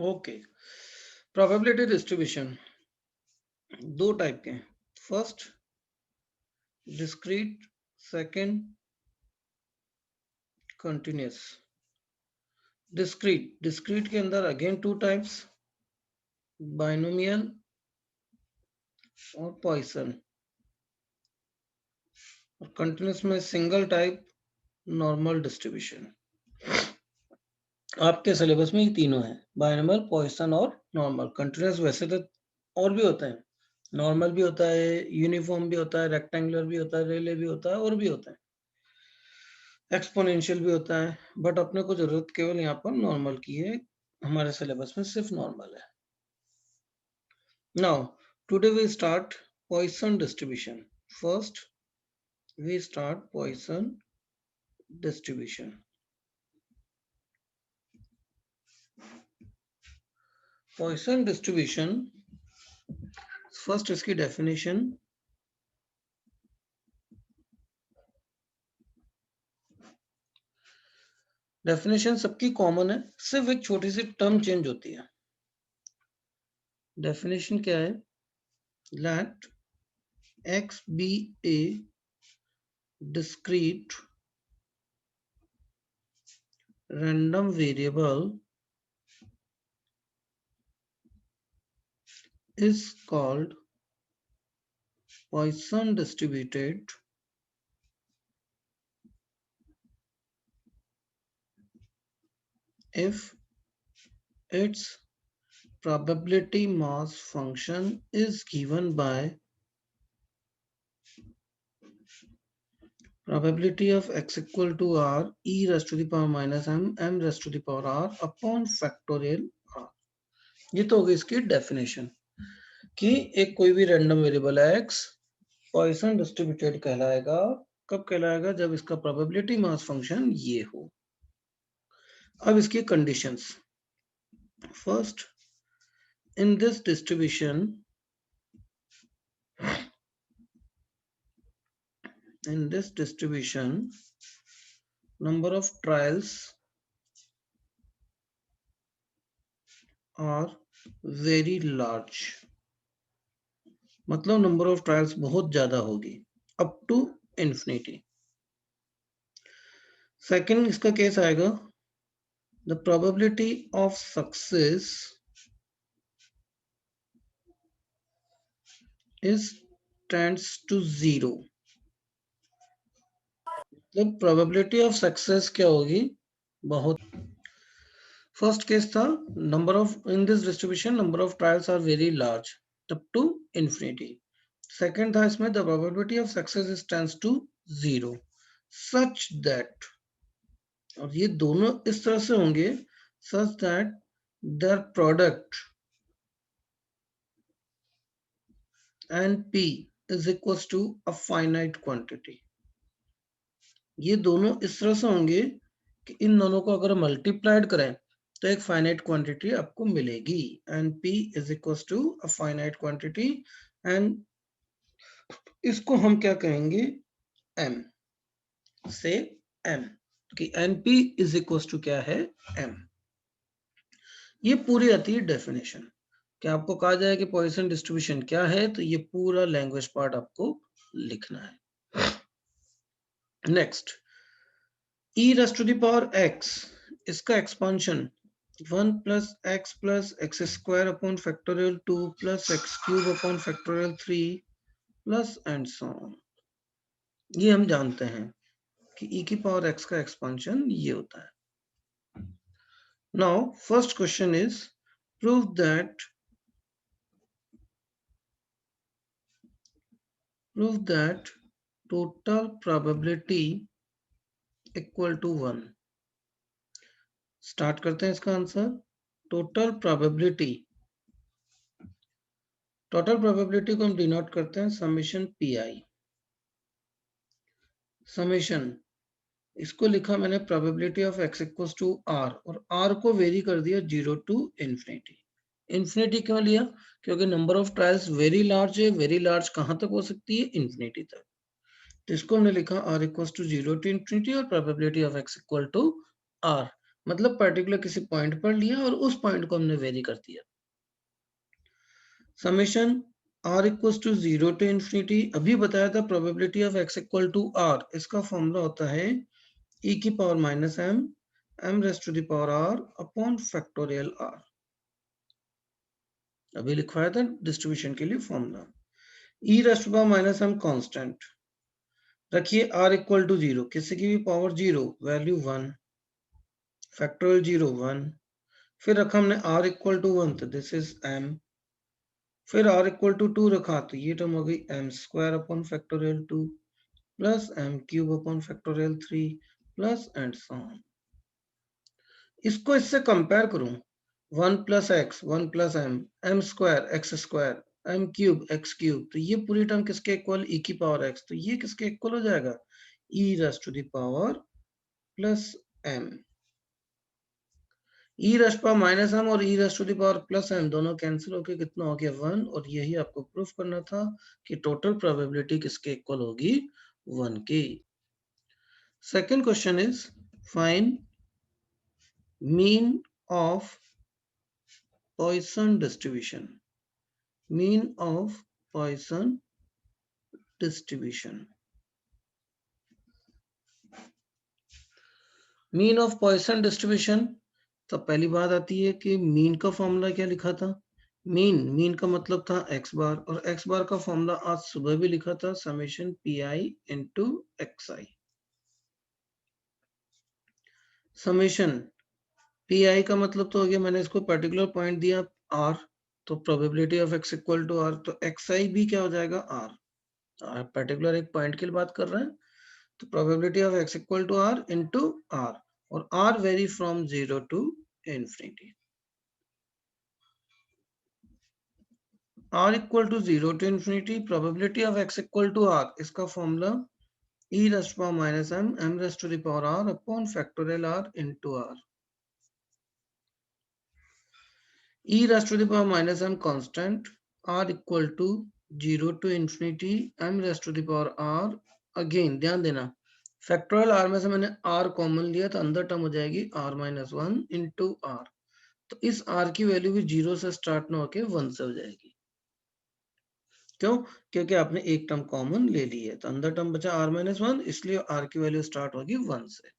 Okay, probability distribution दो type के हैं। First discrete, second continuous. Discrete के अंदर अगेन टू टाइप्स, बाइनोमियल और पॉइसन। और कंटिन्यूअस में सिंगल टाइप, नॉर्मल डिस्ट्रीब्यूशन। आपके सिलेबस में ये तीनों हैं, बाइनोमियल, पॉइसन और नॉर्मल। कंटिन्यूअस वैसे तो और भी होता है, नॉर्मल भी होता है, यूनिफॉर्म भी होता है, रेक्टेंगुलर भी होता है, रेले भी होता है और भी होता है, एक्सपोनेंशियल भी होता है। बट अपने को जरूरत केवल यहाँ पर नॉर्मल की है, हमारे सिलेबस में सिर्फ नॉर्मल है। Now today we start Poisson distribution. First we start Poisson distribution. Poisson distribution, first इसकी definition। डेफिनेशन सबकी कॉमन है, सिर्फ एक छोटी सी टर्म चेंज होती है। डेफिनेशन क्या है? Let x be a discrete random variable is called Poisson distributed if its probability mass function is given by probability of x equal to r e raised to the power minus m raised to the power r upon factorial r। ये तो होगी इसकी definition कि एक कोई भी random variable x Poisson distributed कहलाएगा। कब कहलाएगा? जब इसका प्रोबेबिलिटी मास फंक्शन ये हो। अब इसकी conditions. First, in this distribution number of trials are very large, मतलब नंबर ऑफ ट्रायल्स बहुत ज्यादा होगी, अप टू इंफिनिटी। सेकंड इसका केस आएगा, the probability of success is tends to zero. मतलब प्रोबेबिलिटी ऑफ सक्सेस क्या होगी? बहुत। फर्स्ट केस था number of, in this distribution number of trials are very large up to infinity. Second था इसमें the probability of success is tends to zero such that, और ये दोनों इस तरह से होंगे, such that their product NP is equals to a finite quantity। ये दोनों इस तरह से होंगे कि इन दोनों को अगर मल्टीप्लाइड करें तो एक फाइनाइट क्वांटिटी आपको मिलेगी। NP is equals to a finite quantity and इसको हम क्या कहेंगे? M से M, कि NP is equals to क्या है? M। ये पूरी आती है डेफिनेशन। क्या आपको कहा जाए कि पॉइसन डिस्ट्रीब्यूशन क्या है, तो ये पूरा लैंग्वेज पार्ट आपको लिखना है। Next, e raised to the power x, इसका expansion 1 plus x square upon factorial 2 plus x cube upon factorial 3 plus and so on। ये हम जानते हैं कि e की पावर x का एक्सपांशन ये होता है। Now first question is prove that total probability equal to 1। Start करते हैं इसका आंसर। टोटल प्रोबेबिलिटी को हम डिनोट करते हैं समेशन PI। समेशन इसको लिखा मैंने probability of x equals to r, और r को वेरी कर दिया 0 टू इंफिनिटी। इंफिनिटी क्यों लिया? क्योंकि number of trials very large है। वेरी लार्ज कहां तक हो सकती है? इंफिनिटी तक। तो इसको हमने लिखा r equals to 0 to infinity और probability of x equal to r। मतलब पर्टिकुलर किसी पॉइंट पर लिया और उस पॉइंट को हमने वेरी कर दिया। Summation r equal to 0 to infinity, अभी बताया था probability of x equal to r, इसका फॉर्मूला होता है e की power minus m, m raise to the power r upon factorial r। अभी लिखवाया था डिस्ट्रीब्यूशन के लिए formula. e raise to power minus m constant रखिए, r इक्वल टू 0, किसी की भी पावर 0, वैल्यू 1, फैक्टोरियल 0 1, फिर रखा हमने r इक्वल टू 1, तो दिस इज m, फिर r इक्वल टू 2 रखा, तो ये टर्म हो गई m square upon factorial 2 plus m cube upon factorial 3 plus and so on. इसको इससे कंपेयर करूं, 1 plus x 1 plus m square x square m cube x cube, तो ये पूरी टर्म किसके इक्वल, e की पावर x, तो ये किसके इक्वल हो जाएगा, e raise to the power plus m। e raise power minus m और e raise to the power plus m दोनों कैंसिल होके कितना हो गया 1, और यही आपको प्रूफ करना था कि टोटल प्रोबेबिलिटी किसके इक्वल होगी, 1 की। Second question is find mean of Poisson distribution. Mean of Poisson distribution. Mean of Poisson distribution, तो पहली बात आती है कि मीन का फॉर्मूला क्या लिखा था, मीन का मतलब था एक्स बार, और एक्स बार का फॉर्मूला आज सुबह भी लिखा था, summation P i into x i. Summation P i का मतलब तो हो गया, मैंने इसको पर्टिकुलर पॉइंट दिया आर, तो probability of x equal to r, तो एक्स आई भी क्या हो जाएगा आर, पर्टिकुलर एक पॉइंट के लिए बात कर रहे हैं, तो probability of x equal to r into r, और r vary from 0 to infinity। r equal to 0 to infinity, probability of x equal to r, इसका formula e raised to power minus m raised to the power r upon factorial r into r। e raised to the power minus m constant, r equal to 0 to infinity m raised to the power r, again ध्यान देना factorial r में से मैंने r common लिया, तो अंदर term हो जाएगी r माइनस 1 इंटू r, तो इस r की वैल्यू भी 0 से स्टार्ट ना होके 1 से हो जाएगी। क्यों, क्योंकि आपने एक टर्म कॉमन ले ली है, तो अंदर टर्म बचा r माइनस 1, इसलिए r की वैल्यू स्टार्ट होगी 1 से।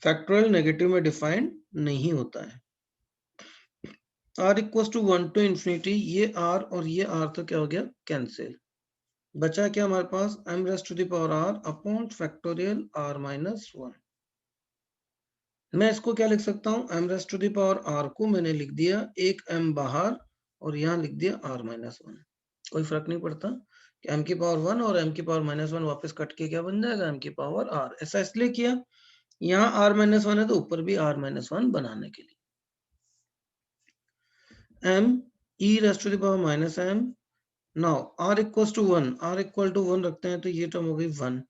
फैक्टोरियल नेगेटिव में डिफाइंड नहीं होता है। r equal to 1 to infinity, ये r और ये r तो क्या हो गया कैंसिल, बचा क्या हमारे पास m raise to the power r upon factorial r minus 1। मैं इसको क्या लिख सकता हूँ, m raise to the power r को मैंने लिख दिया एक m बाहर और यहाँ लिख दिया r माइनस 1, कोई फर्क नहीं पड़ता कि m की पावर 1 और m की पावर माइनस 1 वापस कट के क्या बन जाएगा, m की पावर r। ऐसा इसलिए किया, यहाँ r माइनस 1 है तो ऊपर भी r माइनस 1 बनाने के लिए। m e raise to the power minus m, now r equal to 1, r equal to 1 रखते हैं, तो ये टर्म हो गई 1,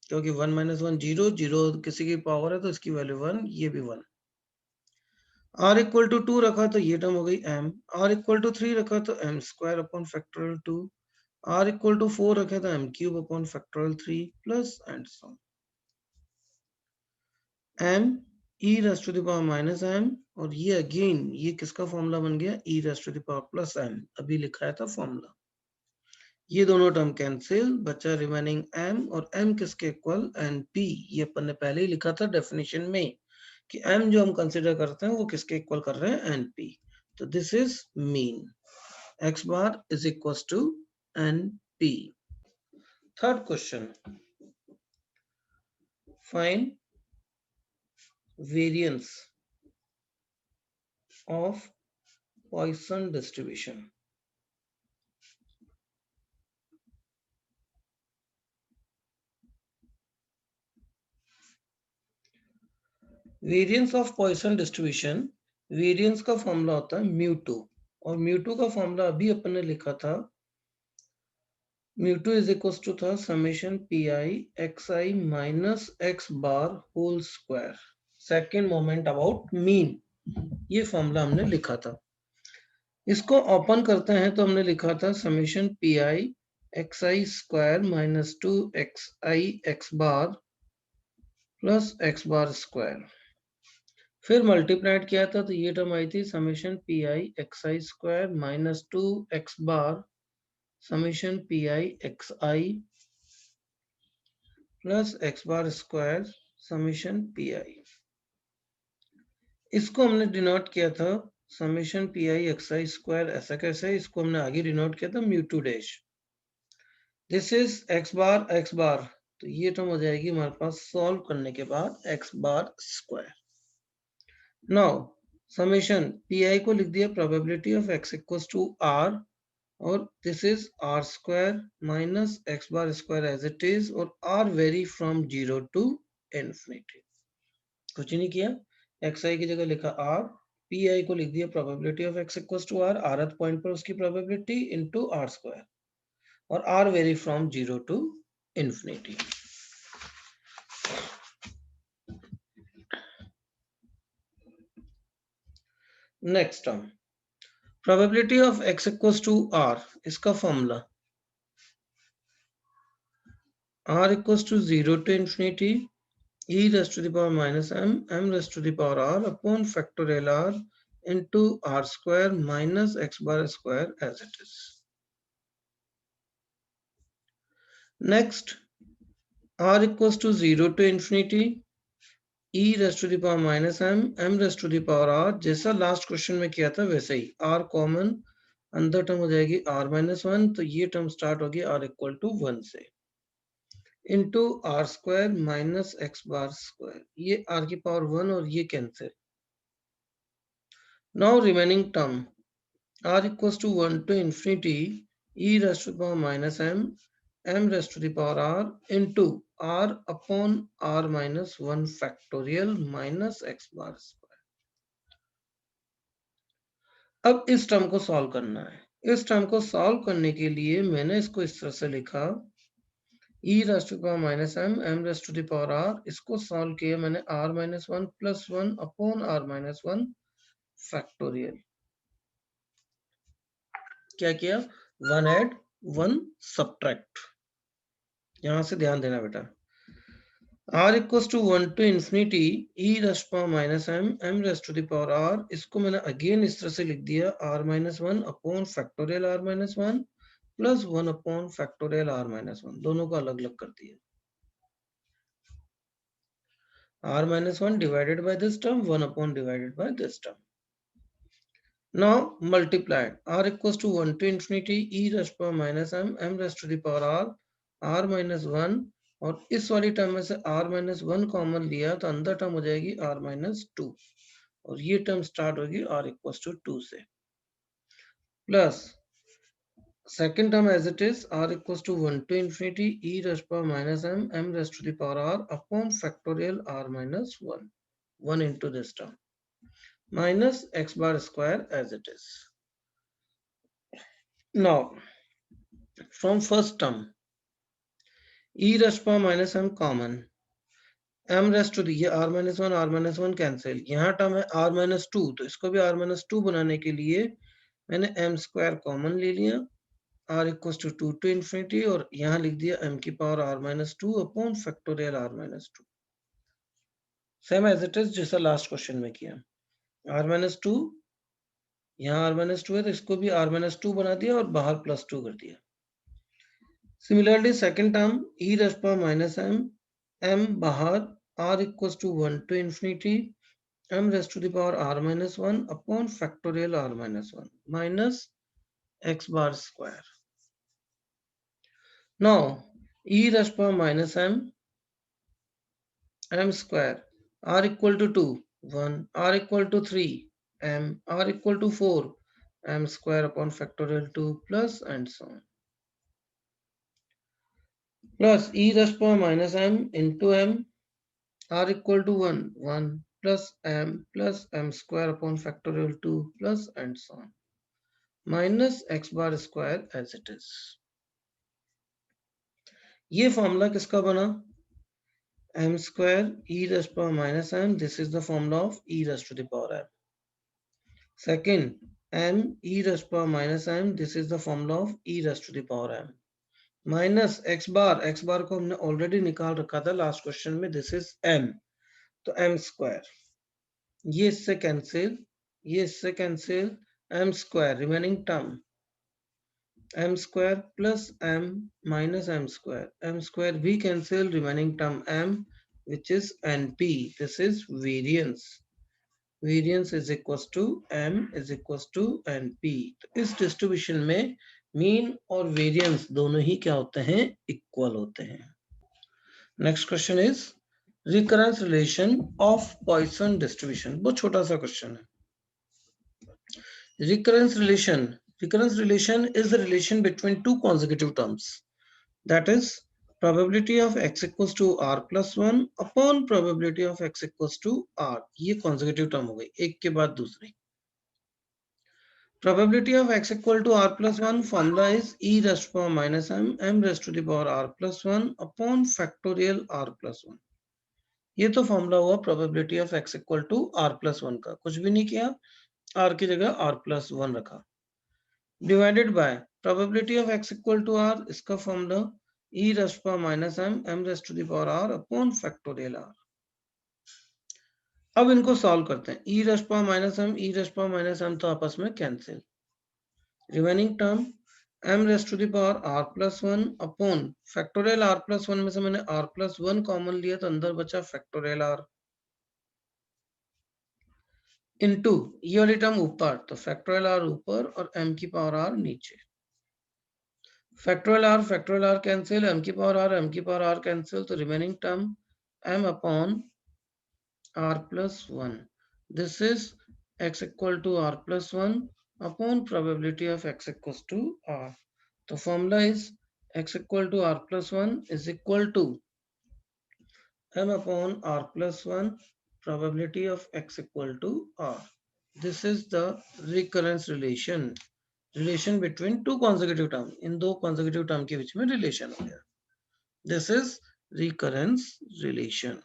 क्योंकि 1 माइनस 1 0, 0 किसी की पावर है तो इसकी वैल्यू 1, ये भी 1। r इक्वल टू 2 रखा तो ये टर्म हो गई m, r इक्वल टू 3 रखा तो m square upon factorial 2, r equal to 4 रखा था m cube upon factorial 3 plus and so m e raise to the power minus m, और ये अगेन ये किसका फॉर्मूला बन गया, e raise to the power plus m, अभी लिखा था फॉर्मूला। ये दोनों टर्म कैंसिल, बचा रिमेनिंग m, और m किसके इक्वल np, ये अपन ने पहले ही लिखा था डेफिनेशन में कि m जो हम कंसीडर करते हैं वो किसके इक्वल कर रहे हैं, np, तो this is mean x bar is equal to np। Third question, find variance of Poisson distribution. Variance of Poisson distribution, variance का फॉर्मूला होता है म्यू2, और म्यू2 का फॉर्मूला अभी अपन ने लिखा था, म्यू2 इज इक्वल टू था summation P i x i minus x bar whole square, second moment about mean, ये फॉर्मूला हमने लिखा था। इसको ओपन करते हैं तो हमने लिखा था summation P i x I square minus 2 x I x bar plus x bar square. फिर मल्टीप्लाइड किया था तो ये टर्म आई थी summation P i x I square minus 2 x bar summation P i x I plus x bar square summation P I. इसको हमने denote किया था summation P i x I square. ऐसा कैसे? इसको हमने आगे डिनोट किया था mu two dash. This is X bar, तो ये टर्म हो जाएगी हमारे पास सॉल्व करने के बाद X bar square. Now summation P I को लिख दिया probability of x equals to R, और this is R square minus x bar square as it is, और are vary from 0 to infinity. कुछ नहीं किया, एक्स आई की जगह लिखा आर, पी आई को लिख दिया probability of x equals to r, rth point पर उसकी प्रोबेबिलिटी इनटू आर स्क्वायर, और are vary from 0 to infinity. Next term probability of x equals to r, इसका formula r equals to 0 to infinity e raise to the power minus m raise to the power r upon factorial r into r square minus x bar square as it is. Next r equals to 0 to infinity e raise to the power minus m raise to the power r, जैसा last question में किया था वैसे ही r common, अंदर term हो जाएगी r minus 1, तो ये टर्म स्टार्ट होगी r इक्वल टू 1 से, into r square minus x bar square, ये आर की पावर 1 और ये cancel. Now remaining term r equals to 1 to infinity e raise to the power minus m raise to the power r into r upon r minus 1 factorial minus x bar square. अब इस term को solve करना है। इस term को solve करने के लिए मैंने इसको इस तरह से लिखा e raise to the power minus m raise to the power r, इसको सॉल्व किया मैंने r minus 1 plus 1 upon r minus 1 factorial. क्या किया? 1 ऐड 1 सब्ट्रैक्ट। यहां से ध्यान देना बेटा। r equals to 1 to infinity e raise to power minus m raise to the power r, इसको मैंने अगेन इस तरह से लिख दिया r minus 1 upon factorial r minus 1 plus 1 upon factorial r minus 1, दोनों को अलग अलग कर दिया। r minus 1 divided by this term, 1 upon divided by this term. Now multiplied, r equals to 1 to infinity e raised to power minus m raised to the power r minus 1, और इस वाली term में से r minus 1 common लिया तो अंदर term हो जाएगी r minus 2, और ये टर्म स्टार्ट होगी r equals to 2 से, plus second term as it is r equals to 1 to infinity e raised to power minus m raised to the power r upon factorial r minus 1 into this term minus x bar square as it is. Now from first term e raised to power minus m common, m raised to the, ये r minus 1 cancel, यहाँ term है r minus 2, तो इसको भी r minus 2 बनाने के लिए मैंने m स्क्वायर कॉमन ले लिया, r equals to 2 to infinity, और यहाँ लिख दिया m की power r minus 2 upon factorial r minus 2, same as it is जैसा लास्ट क्वेश्चन में किया। r माइनस 2, यहाँ r माइनस 2 है तो इसको भी r माइनस 2 बना दिया और बाहर प्लस 2 कर दिया। Similarly second term e raise power minus m बाहर, r equals to 1 to infinity m raise to the power r minus 1 upon factorial r minus 1 minus x bar square. Now e raised to power minus m square, r equal to 2 1, r equal to 3 m, r equal to 4 m square upon factorial 2 plus and so on, plus e raised to power minus m into m, r equal to 1 1 plus m square upon factorial 2 plus and so on, minus x bar square as it is। ये formula किसका बना? m square e raised to power minus m, this is the formula of e raised to the power m. Second, m e raised to power minus m, this is the formula of e raised to the power m. Minus x bar को हमने already निकाल रखा था last question में, this is m, तो m square, ये इससे cancel, ये इससे cancel, m square remaining term m square plus m minus m square. M square भी cancel, remaining term m, which is np. This is variance. Variance is equals to m is equals to np. तो इस distribution में mean और variance दोनों ही क्या होते हैं? Equal होते हैं. Next question is recurrence relation of Poisson distribution. बहुत छोटा सा क्वेश्चन है. Recurrence relation is the relation between two consecutive terms. That is probability of x equals to r plus 1 upon probability of x equals to r. ये consecutive term हो गई, एक के बाद दूसरी. Probability of x equal to r plus 1 formula is e raised to power minus m raised to the power r plus 1 upon factorial r plus 1. ये तो formula हुआ probability of x equal to r plus 1 का. कुछ भी नहीं किया, r की जगह r plus 1 रखा. Divided by probability of x equal to r, इसका formula e raised to power minus m raised to the power r upon factorial r. अब इनको सॉल्व करते हैं. e raised to power minus e raised to power minus m तो आपस में cancel. Remaining term m raised to the power r plus 1 upon factorial r plus 1 में से मैंने r plus 1 कॉमन लिया तो अंदर बचा factorial r इनटू ये वाली टर्म ऊपर तो factorial r ऊपर और m की पावर r नीचे. factorial r cancel, m की पावर r cancel, तो remaining term m upon r plus 1. This is x equal to r plus 1 upon probability of x equals to r. The formula is x equal to r plus 1 is equal to m upon r plus 1 probability of x equal to r. This is the recurrence relation between two consecutive term. इन दो consecutive term के बीच में relation हो गया. This is recurrence relation.